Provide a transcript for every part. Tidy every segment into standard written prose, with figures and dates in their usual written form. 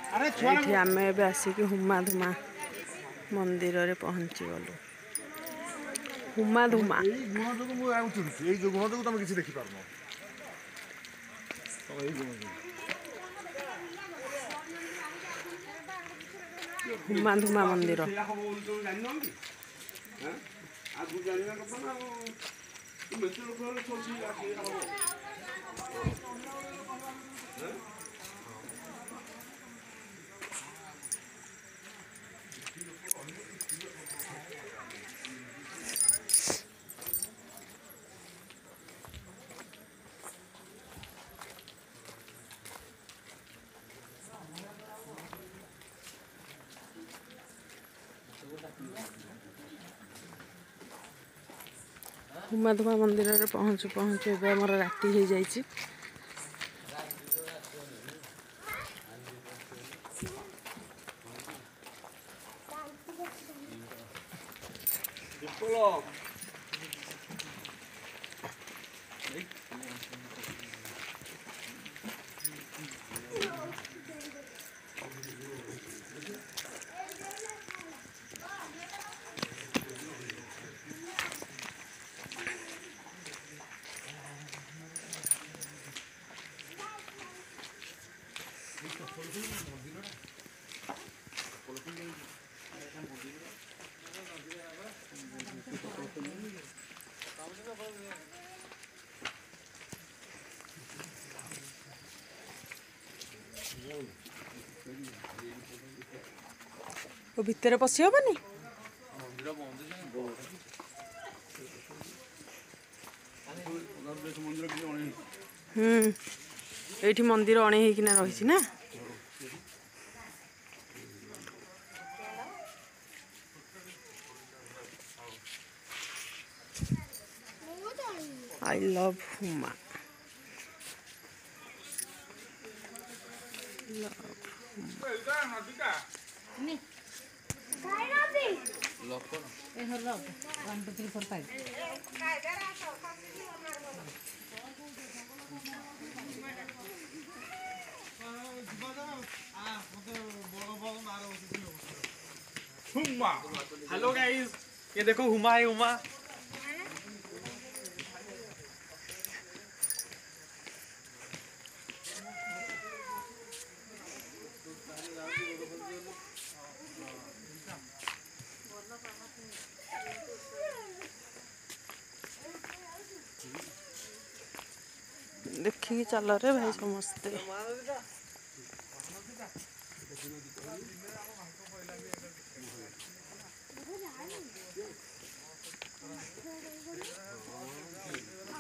ये आम ए आसिक हुमा धुमा मंदिर रे पहुँची गलु। हुमा धुमा हुमा धुमा मंदिर हुमाधुमा मंदिर रे पहुँचु पहुँचु ए मोर राति हो जाइए। वो भितर पशि हेनी ये मंदिर अणे होना रही ना I love Huma Huma. Hello guys, ये देखो हुमा है हुमा। देखिए चल रे भाई समस्ते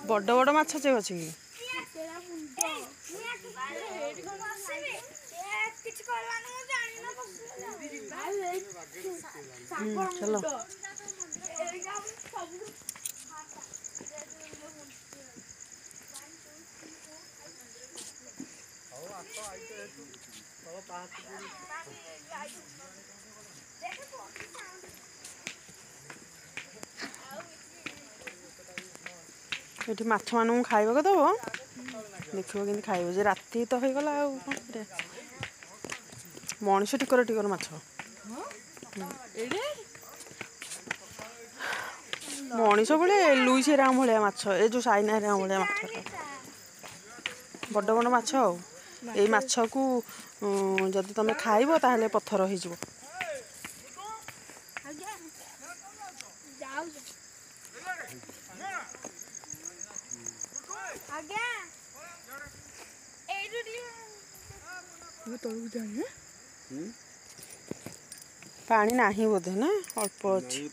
बड़ बड़ माछ जे अछि चलो ये माछ मान खाइबा दब देखो कि खाइब जे राति तो हो गला मनीष टिकर टिकर माछ मनीष भाई लुई राम भाया माछ ए जो साइना राम भाया माछ बड़ बड़ माछ आई माछ को जदि तुम खाइब ताहले पत्थर हो पानी नाही बोधे ना अल्प अच्छी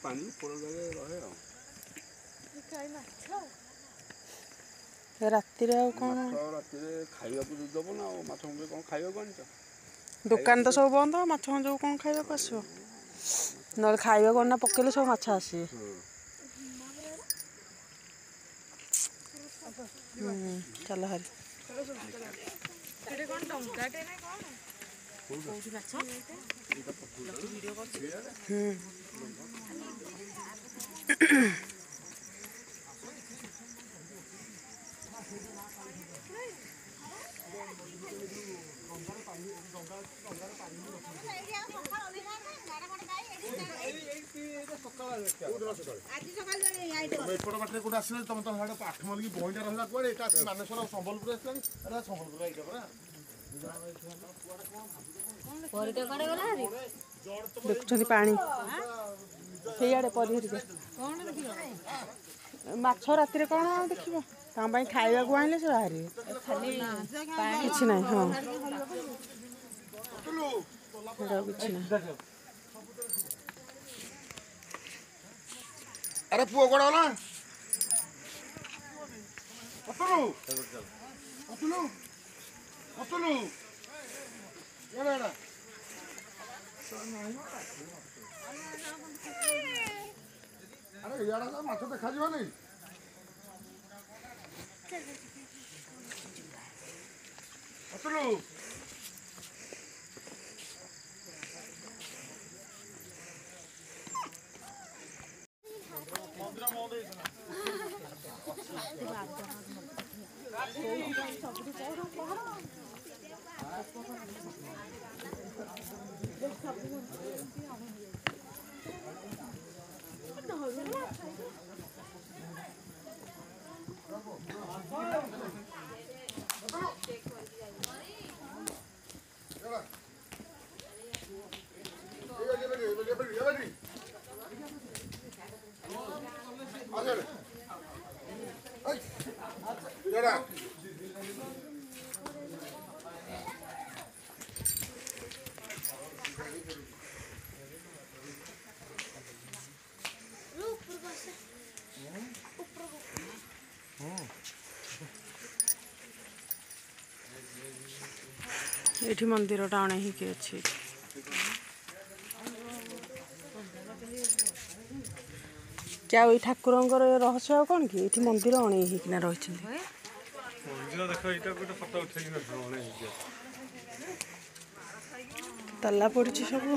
राति कौन दुकान तो सब बंद माछ जो कौन खाइबा आसो ना खाइबा कौन ना पकेले सब माछ आसी चल हरी ଏପଟ ବାଟରେ କୋଉଠି ଆସିଲେ ତମେ ତ ଆଠ ମଲିକି ବହିଟା ରହିଲା କୁଆଡେ ଏଟା ମାନେଶ୍ୱର ସମ୍ବଲପୁର ଆସିଲାଣି ଏଟା ସମ୍ବଲପୁର ଏଇଟା ପରା ଦେଖୁଛନ୍ତି ପାଣି ସେଇଆଡେ ପରିହରିକା ମାଛ ରାତିରେ କଣ ଆଉ ଦେଖିବ ତାଙ୍କ ପାଇଁ ଖାଇବାକୁ ଆଣିଲେ ସେ ବାହାରିବେ କିଛି ନାହିଁ ହଁ ସେଇଟା କିଛି ନାହିଁ ଆରେ ପୁଅ କୁଆଡେ ଗଲା ଅତୁଲୁ ଅତୁଲୁ ଅତୁଲୁ ଏଡା ଏଡା ଆରେ ଇଆଡେ ତ ମାଛ ଦେଖାଯିବନି ଅତୁଲୁ ଏଠି ମନ୍ଦିରଟା ଅଣେ ହେଇକି ଅଛି କି ଆଉ ଏଇ ଠାକୁରଙ୍କର ରହସ୍ୟ ଆଉ କଣ କି ଏଠି ମନ୍ଦିର ଅଣେଇ ହେଇକିନା ରହିଛନ୍ତି ତାଲା ପଡିଛି ସବୁ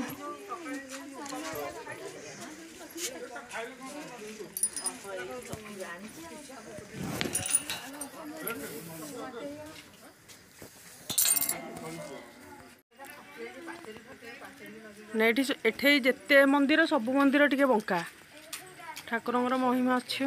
ନା ଏଠି ଯେତେ ମନ୍ଦିର ସବୁ ମନ୍ଦିର ଟିକେ ବଙ୍କା ଠାକୁରଙ୍କର ମହିମା ଅଛି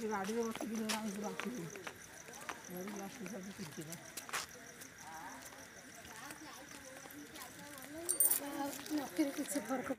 ଗାଡ଼ିରେ ବସିକି